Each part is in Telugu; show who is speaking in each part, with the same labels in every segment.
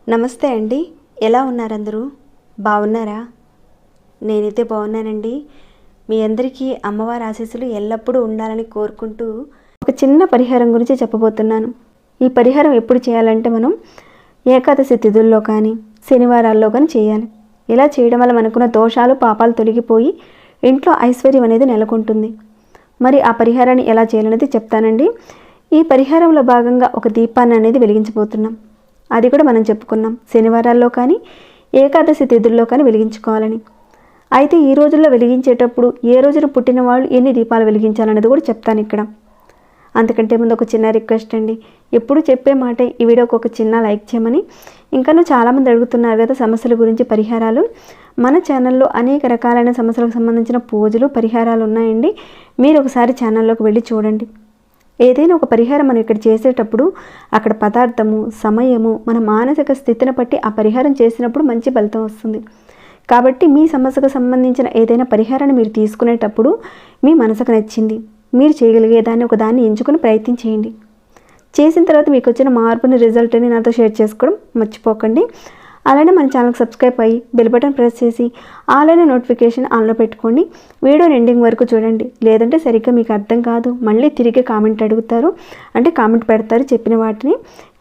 Speaker 1: నమస్తే అండి, ఎలా ఉన్నారు అందరూ? బాగున్నారా? నేనైతే బాగున్నానండి. మీ అందరికీ అమ్మవారి ఆశీస్సులు ఎల్లప్పుడూ ఉండాలని కోరుకుంటూ ఒక చిన్న పరిహారం గురించి చెప్పబోతున్నాను. ఈ పరిహారం ఎప్పుడు చేయాలంటే మనం ఏకాదశి తిథుల్లో కానీ శనివారాల్లో కానీ చేయాలి. ఇలా చేయడం వల్ల మనకున్న దోషాలు పాపాలు తొలగిపోయి ఇంట్లో ఐశ్వర్యం అనేది నెలకొంటుంది. మరి ఆ పరిహారాన్ని ఎలా చేయాలనేది చెప్తానండి. ఈ పరిహారంలో భాగంగా ఒక దీపాన్ని అనేది వెలిగించబోతున్నాం. అది కూడా మనం చెప్పుకున్నాం, శనివారాల్లో కానీ ఏకాదశి తిథుల్లో కానీ వెలిగించుకోవాలని. అయితే ఈ రోజుల్లో వెలిగించేటప్పుడు ఏ రోజున పుట్టిన వాళ్ళు ఎన్ని దీపాలు వెలిగించాలనేది కూడా చెప్తాను ఇక్కడ. అంతకంటే ముందు ఒక చిన్న రిక్వెస్ట్ అండి, ఎప్పుడు చెప్పే మాట ఈ వీడియోకి ఒక చిన్న లైక్ చేయమని. ఇంకా చాలామంది అడుగుతున్నారు కదా సమస్యల గురించి పరిహారాలు. మన ఛానల్లో అనేక రకాలైన సమస్యలకు సంబంధించిన పూజలు పరిహారాలు ఉన్నాయండి. మీరు ఒకసారి ఛానల్లోకి వెళ్ళి చూడండి. ఏదైనా ఒక పరిహారం మనం ఇక్కడ చేసేటప్పుడు అక్కడ పదార్థము, సమయము, మన మానసిక స్థితిని బట్టి ఆ పరిహారం చేసినప్పుడు మంచి ఫలితం వస్తుంది. కాబట్టి మీ సమస్యకు సంబంధించిన ఏదైనా పరిహారాన్ని మీరు తీసుకునేటప్పుడు మీ మనసుకు నచ్చింది, మీరు చేయగలిగేదాన్ని ఒకదాన్ని ఎంచుకుని ప్రయత్నం చేయండి. చేసిన తర్వాత మీకు వచ్చిన మార్పుని రిజల్ట్ని నాతో షేర్ చేసుకోవడం మర్చిపోకండి. అలానే మన ఛానల్కి సబ్స్క్రైబ్ అయ్యి బెల్ బటన్ ప్రెస్ చేసి ఆన్లైన్ నోటిఫికేషన్ ఆన్లో పెట్టుకోండి. వీడియోని ఎండింగ్ వరకు చూడండి. లేదంటే సరిగ్గా మీకు అర్థం కాదు, మళ్ళీ తిరిగి కామెంట్ అడుగుతారు, అంటే కామెంట్ పెడతారు చెప్పిన వాటిని.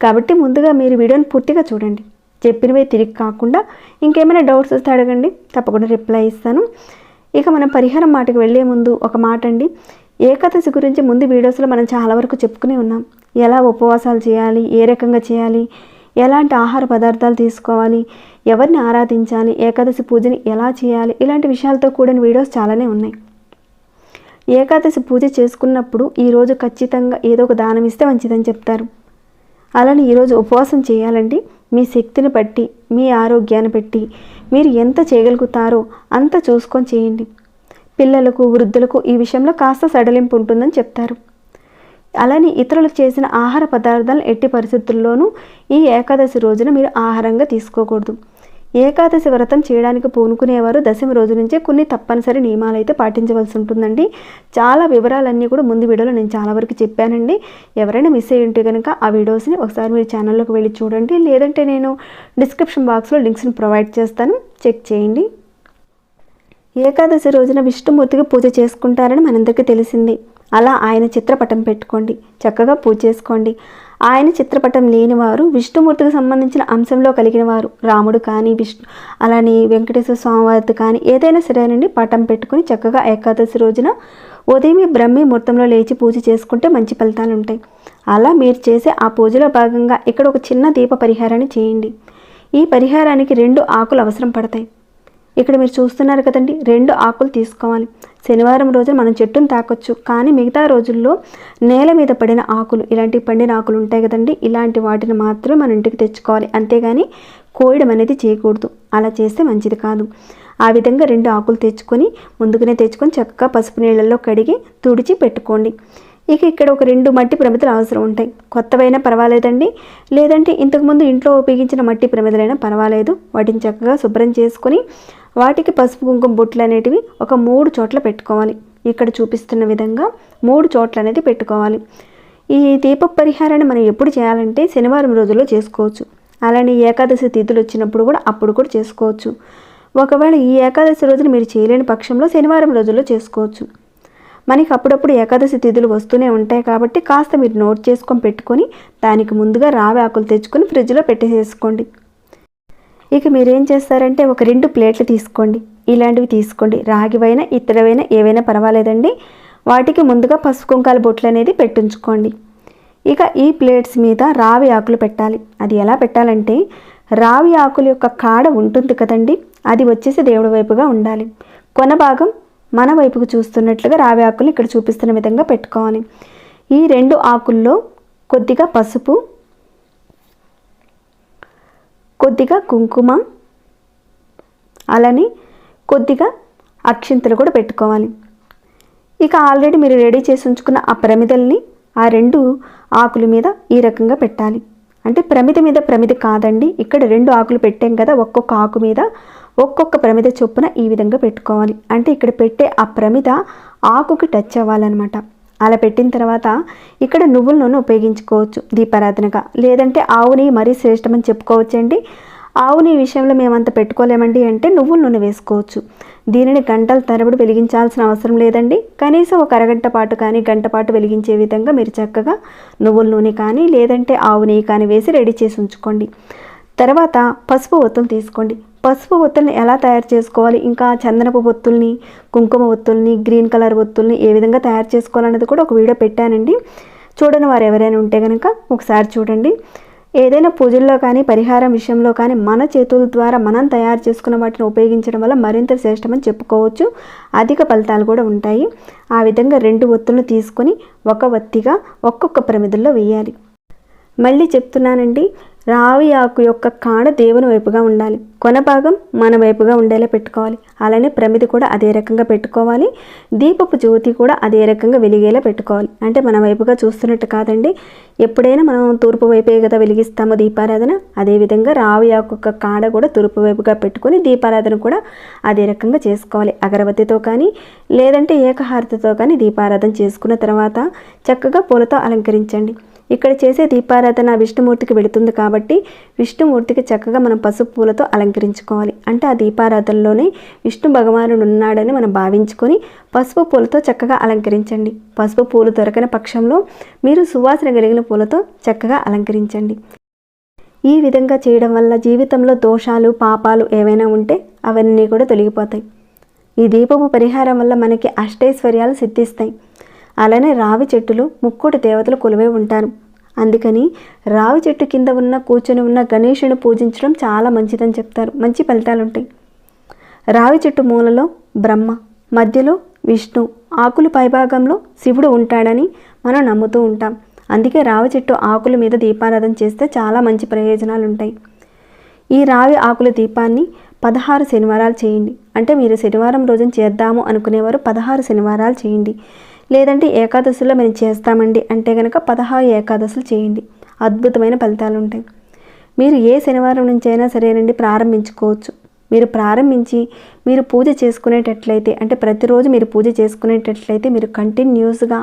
Speaker 1: కాబట్టి ముందుగా మీరు వీడియోని పూర్తిగా చూడండి. చెప్పినవే తిరిగి కాకుండా ఇంకేమైనా డౌట్స్ వస్తే అడగండి, తప్పకుండా రిప్లై ఇస్తాను. ఇక మనం పరిహారం మాటకు వెళ్ళే ముందు ఒక మాట అండి. ఏకాదశి గురించి ముందు వీడియోస్లో మనం చాలా వరకు చెప్పుకునే ఉన్నాం. ఎలా ఉపవాసాలు చేయాలి, ఏ రకంగా చేయాలి, ఎలాంటి ఆహార పదార్థాలు తీసుకోవాలి, ఎవరిని ఆరాధించాలి, ఏకాదశి పూజని ఎలా చేయాలి, ఇలాంటి విషయాలతో కూడిన వీడియోస్ చాలానే ఉన్నాయి. ఏకాదశి పూజ చేసుకున్నప్పుడు ఈరోజు ఖచ్చితంగా ఏదో ఒక దానం ఇస్తే మంచిదని చెప్తారు. అలానే ఈరోజు ఉపవాసం చేయాలండి. మీ శక్తిని బట్టి, మీ ఆరోగ్యాన్ని బట్టి మీరు ఎంత చేయగలుగుతారో అంత చూసుకొని చేయండి. పిల్లలకు, వృద్ధులకు ఈ విషయంలో కాస్త సడలింపు ఉంటుందని చెప్తారు. అలానే ఇతరులకు చేసిన ఆహార పదార్థాలను ఎట్టి పరిస్థితుల్లోనూ ఈ ఏకాదశి రోజున మీరు ఆహారంగా తీసుకోకూడదు. ఏకాదశి వ్రతం చేయడానికి పూనుకునేవారు దశమి రోజు నుంచే కొన్ని తప్పనిసరి నియమాలు అయితే పాటించవలసి ఉంటుందండి. చాలా వివరాలన్నీ కూడా ముందు వీడియోలో నేను చాలా వరకు చెప్పానండి. ఎవరైనా మిస్ అయ్యి ఉంటే కనుక ఆ వీడియోస్ని ఒకసారి మీరు ఛానల్లోకి వెళ్ళి చూడండి. లేదంటే నేను డిస్క్రిప్షన్ బాక్స్లో లింక్స్ని ప్రొవైడ్ చేస్తాను, చెక్ చేయండి. ఏకాదశి రోజున విష్ణుమూర్తికి పూజ చేసుకుంటారని మనందరికీ తెలిసింది. అలా ఆయన చిత్రపటం పెట్టుకోండి, చక్కగా పూజ చేసుకోండి. ఆయన చిత్రపటం లేని వారు, విష్ణుమూర్తికి సంబంధించిన అంశంలో కలిగిన వారు, రాముడు కానీ అలానే వెంకటేశ్వర స్వామివారి కానీ ఏదైనా సరేనండి, పటం పెట్టుకుని చక్కగా ఏకాదశి రోజున ఉదయమే బ్రహ్మీ ముహూర్తంలో లేచి పూజ చేసుకుంటే మంచి ఫలితాలు ఉంటాయి. అలా మీరు చేసే ఆ పూజలో భాగంగా ఇక్కడ ఒక చిన్న దీప పరిహారాన్ని చేయండి. ఈ పరిహారానికి 2 ఆకులు అవసరం పడతాయి. ఇక్కడ మీరు చూస్తున్నారు కదండి, 2 ఆకులు తీసుకోవాలి. శనివారం రోజున మనం చెట్టును తాకొచ్చు, కానీ మిగతా రోజుల్లో నేల మీద పడిన ఆకులు, ఇలాంటి పండిన ఆకులు ఉంటాయి కదండి, ఇలాంటి వాటిని మాత్రమే మన ఇంటికి తెచ్చుకోవాలి. అంతేగాని కోయడం అనేది చేయకూడదు. అలా చేస్తే మంచిది కాదు. ఆ విధంగా 2 ఆకులు ముందుగానే తెచ్చుకొని చక్కగా పసుపు నీళ్ళల్లో కడిగి తుడిచి పెట్టుకోండి. ఇక ఇక్కడ ఒక 2 మట్టి ప్రమిదలు అవసరం ఉంటాయి. కొత్తవైనా పర్వాలేదండి, లేదంటే ఇంతకుముందు ఇంట్లో ఉపయోగించిన మట్టి ప్రమిదలైనా పర్వాలేదు. వాటిని చక్కగా శుభ్రం చేసుకొని వాటికి పసుపు కుంకుమ బొట్లు అనేటివి ఒక 3 చోట్ల పెట్టుకోవాలి. ఇక్కడ చూపిస్తున్న విధంగా 3 చోట్ల అనేది పెట్టుకోవాలి. ఈ దీప పరిహారాన్ని మనం ఎప్పుడు చేయాలంటే శనివారం రోజుల్లో చేసుకోవచ్చు. అలానే ఏకాదశి తిథులు వచ్చినప్పుడు కూడా అప్పుడు కూడా చేసుకోవచ్చు. ఒకవేళ ఈ ఏకాదశి రోజున మీరు చేయలేని పక్షంలో శనివారం రోజుల్లో చేసుకోవచ్చు. మనకి అప్పుడప్పుడు ఏకాదశి తిథులు వస్తూనే ఉంటాయి కాబట్టి కాస్త మీరు నోట్ చేసుకొని పెట్టుకొని దానికి ముందుగా రావి ఆకులు తెచ్చుకొని ఫ్రిడ్జ్లో పెట్టేసేసుకోండి. ఇక మీరేం చేస్తారంటే ఒక 2 ప్లేట్లు తీసుకోండి. ఇలాంటివి తీసుకోండి, రాగివైనా ఇతరవైనా ఏవైనా పర్వాలేదండి. వాటికి ముందుగా పసుపు కుంకాల బొట్లు అనేది పెట్టించుకోండి. ఇక ఈ ప్లేట్స్ మీద రావి ఆకులు పెట్టాలి. అది ఎలా పెట్టాలంటే రావి ఆకుల యొక్క కాడ ఉంటుంది కదండి, అది వచ్చేసి దేవుడి వైపుగా ఉండాలి. కొన భాగం మన వైపుకు చూస్తున్నట్లుగా రావి ఆకులు ఇక్కడ చూపిస్తున్న విధంగా పెట్టుకోవాలి. ఈ 2 ఆకుల్లో కొద్దిగా పసుపు, కొద్దిగా కుంకుమ, అలానే కొద్దిగా అక్షింతలు కూడా పెట్టుకోవాలి. ఇక ఆల్రెడీ మీరు రెడీ చేసి ఉంచుకున్న ఆ ప్రమిదల్ని ఆ 2 ఆకుల మీద ఈ రకంగా పెట్టాలి. అంటే ప్రమిద మీద ప్రమిద కాదండి, ఇక్కడ 2 ఆకులు పెట్టాం కదా, ఒక్కొక్క ఆకు మీద ఒక్కొక్క ప్రమిద చొప్పున ఈ విధంగా పెట్టుకోవాలి. అంటే ఇక్కడ పెట్టే ఆ ప్రమిద ఆకుకి టచ్ అవ్వాలన్నమాట. అలా పెట్టిన తర్వాత ఇక్కడ నువ్వుల నూనె ఉపయోగించుకోవచ్చు దీపారాధనగా, లేదంటే ఆవు నెయ్యి మరీ శ్రేష్టమని చెప్పుకోవచ్చండి. ఆవు నెయ్యి విషయంలో మేమంత పెట్టుకోలేమండి అంటే నువ్వుల నూనె వేసుకోవచ్చు. దీనిని గంటల తరబడి వెలిగించాల్సిన అవసరం లేదండి. కనీసం ఒక అరగంట పాటు కానీ గంట పాటు వెలిగించే విధంగా మీరు చక్కగా నువ్వుల నూనె కానీ లేదంటే ఆవు నెయ్యి కానీ వేసి రెడీ చేసి ఉంచుకోండి. తర్వాత పసుపు ఒత్తులు తీసుకోండి. పసుపు ఒత్తుల్ని ఎలా తయారు చేసుకోవాలి, ఇంకా చందనపు ఒత్తుల్ని, కుంకుమ ఒత్తుల్ని, గ్రీన్ కలర్ ఒత్తుల్ని ఏ విధంగా తయారు చేసుకోవాలన్నది కూడా ఒక వీడియో పెట్టానండి. చూడని వారు ఎవరైనా ఉంటే కనుక ఒకసారి చూడండి. ఏదైనా పూజల్లో కానీ పరిహారం విషయంలో కానీ మన చేతుల ద్వారా మనం తయారు చేసుకున్న వాటిని ఉపయోగించడం వల్ల మరింత శ్రేష్టమని చెప్పుకోవచ్చు. అధిక ఫలితాలు కూడా ఉంటాయి. ఆ విధంగా 2 ఒత్తులను తీసుకొని ఒక ఒత్తిగా ఒక్కొక్క ప్రమిదల్లో వేయాలి. మళ్ళీ చెప్తున్నానండి, రావి ఆకు యొక్క కాడ దేవుని వైపుగా ఉండాలి, కొన భాగం మన వైపుగా ఉండేలా పెట్టుకోవాలి. అలానే ప్రమిది కూడా అదే రకంగా పెట్టుకోవాలి. దీపపు జ్యోతి కూడా అదే రకంగా వెలిగేలా పెట్టుకోవాలి. అంటే మన వైపుగా చూస్తున్నట్టు కాదండి. ఎప్పుడైనా మనం తూర్పు వైపే కదా వెలిగిస్తామో దీపారాధన, అదేవిధంగా రావి ఆకు యొక్క కాడ కూడా తూర్పు వైపుగా పెట్టుకొని దీపారాధన కూడా అదే రకంగా చేసుకోవాలి. అగరబత్తితో కానీ లేదంటే ఏకహారతితో కానీ దీపారాధన చేసుకున్న తర్వాత చక్కగా పూలతో అలంకరించండి. ఇక్కడ చేసే దీపారాధన విష్ణుమూర్తికి వెళుతుంది కాబట్టి విష్ణుమూర్తికి చక్కగా మనం పసుపు పూలతో అలంకరించుకోవాలి. అంటే ఆ దీపారాధనలోనే విష్ణు భగవానుడు ఉన్నాడని మనం భావించుకొని పసుపు పూలతో చక్కగా అలంకరించండి. పసుపు పూలు దొరకని పక్షంలో మీరు సువాసన కలిగిన పూలతో చక్కగా అలంకరించండి. ఈ విధంగా చేయడం వల్ల జీవితంలో దోషాలు పాపాలు ఏవైనా ఉంటే అవన్నీ కూడా తొలగిపోతాయి. ఈ దీపపు పరిహారం వల్ల మనకి అష్టైశ్వర్యాలు సిద్ధిస్తాయి. అలానే రావి చెట్టులో ముక్కోటి దేవతలు కొలువై ఉంటారు. అందుకని రావి చెట్టు కింద కూర్చొని ఉన్న గణేశుని పూజించడం చాలా మంచిదని చెప్తారు. మంచి ఫలితాలు ఉంటాయి. రావి చెట్టు మూలలో బ్రహ్మ, మధ్యలో విష్ణు, ఆకులు పైభాగంలో శివుడు ఉంటాడని మనం నమ్ముతూ ఉంటాం. అందుకే రావి చెట్టు ఆకుల మీద దీపారాధన చేస్తే చాలా మంచి ప్రయోజనాలు ఉంటాయి. ఈ రావి ఆకుల దీపాన్ని 16 శనివారాలు చేయండి. అంటే మీరు శనివారం రోజున చేద్దాము అనుకునేవారు 16 శనివారాలు చేయండి. లేదంటే ఏకాదశిలో మేము చేస్తామండి అంటే కనుక 16 ఏకాదశులు చేయండి. అద్భుతమైన ఫలితాలు ఉంటాయి. మీరు ఏ శనివారం నుంచి అయినా సరేనండి ప్రారంభించుకోవచ్చు. మీరు ప్రారంభించి మీరు పూజ చేసుకునేటట్లయితే, అంటే ప్రతిరోజు మీరు పూజ చేసుకునేటట్లయితే మీరు కంటిన్యూస్గా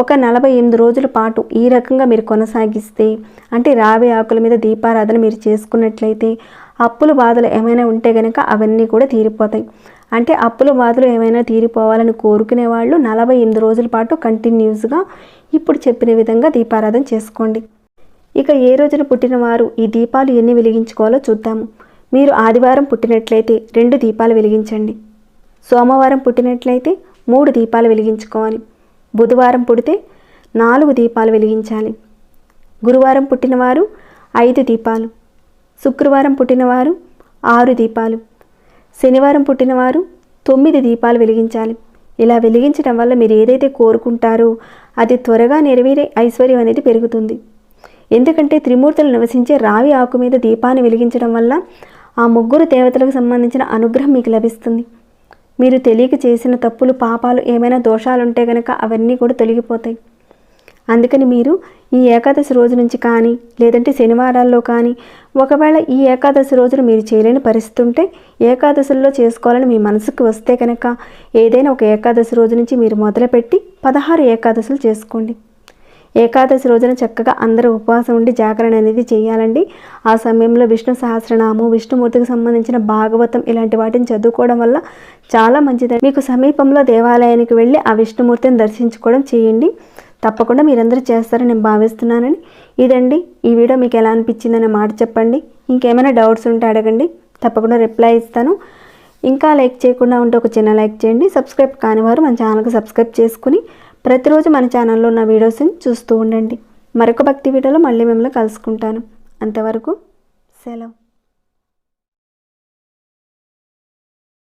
Speaker 1: ఒక 48 రోజుల పాటు ఈ రకంగా మీరు కొనసాగిస్తే, అంటే రావి ఆకుల మీద దీపారాధన మీరు చేసుకున్నట్లయితే అప్పుల బాధలు ఏమైనా ఉంటే కనుక అవన్నీ కూడా తీరిపోతాయి. అంటే అప్పుల బాధలు ఏమైనా తీరిపోవాలని కోరుకునే వాళ్ళు 48 రోజుల పాటు కంటిన్యూస్గా ఇప్పుడు చెప్పిన విధంగా దీపారాధన చేసుకోండి. ఇక ఏ రోజున పుట్టిన వారు ఈ దీపాలు ఎన్ని వెలిగించుకోవాలో చూద్దాము. మీరు ఆదివారం పుట్టినట్లయితే 2 దీపాలు వెలిగించండి. సోమవారం పుట్టినట్లయితే 3 దీపాలు వెలిగించుకోవాలి. బుధవారం పుడితే 4 దీపాలు వెలిగించాలి. గురువారం పుట్టినవారు 5 దీపాలు. శుక్రవారం పుట్టినవారు 6 దీపాలు. శనివారం పుట్టినవారు 9 దీపాలు వెలిగించాలి. ఇలా వెలిగించడం వల్ల మీరు ఏదైతే కోరుకుంటారో అది త్వరగా నెరవేరే ఐశ్వర్యం అనేది పెరుగుతుంది. ఎందుకంటే త్రిమూర్తులు నివసించే రావి ఆకు మీద దీపాన్ని వెలిగించడం వల్ల ఆ 3 దేవతలకు సంబంధించిన అనుగ్రహం మీకు లభిస్తుంది. మీరు తెలియక చేసిన తప్పులు పాపాలు ఏమైనా దోషాలు ఉంటే కనుక అవన్నీ కూడా తొలగిపోతాయి. అందుకని మీరు ఈ ఏకాదశి రోజు నుంచి కానీ లేదంటే శనివారాల్లో కానీ ఒకవేళ ఈ ఏకాదశి రోజున మీరు చేయలేని పరిస్థితి ఉంటే ఏకాదశుల్లో చేసుకోవాలని మీ మనసుకు వస్తే కనుక ఏదైనా ఒక ఏకాదశి రోజు నుంచి మీరు మొదలుపెట్టి 16 ఏకాదశులు చేసుకోండి. ఏకాదశి రోజున చక్కగా అందరూ ఉపవాసం ఉండి జాగరణ అనేది చేయాలండి. ఆ సమయంలో విష్ణు సహస్రనామం, విష్ణుమూర్తికి సంబంధించిన భాగవతం ఇలాంటి వాటిని చదువుకోవడం వల్ల చాలా మంచిది. మీకు సమీపంలో దేవాలయానికి వెళ్ళి ఆ విష్ణుమూర్తిని దర్శించుకోవడం చేయండి. తప్పకుండా మీరందరూ చేస్తారని నేను భావిస్తున్నానని. ఇదండి ఈ వీడియో మీకు ఎలా అనిపించిందనే మాట చెప్పండి. ఇంకేమైనా డౌట్స్ ఉంటే అడగండి, తప్పకుండా రిప్లై ఇస్తాను. ఇంకా లైక్ చేయకుండా ఉంటే ఒక చిన్న లైక్ చేయండి. సబ్స్క్రైబ్ కాని వారు మన ఛానల్కి సబ్స్క్రైబ్ చేసుకుని ప్రతిరోజు మన ఛానల్లో ఉన్న వీడియోస్ని చూస్తూ ఉండండి. మరొక భక్తి వీడియోలో మళ్ళీ మిమ్మల్ని కలుసుకుంటాను. అంతవరకు సెలవు.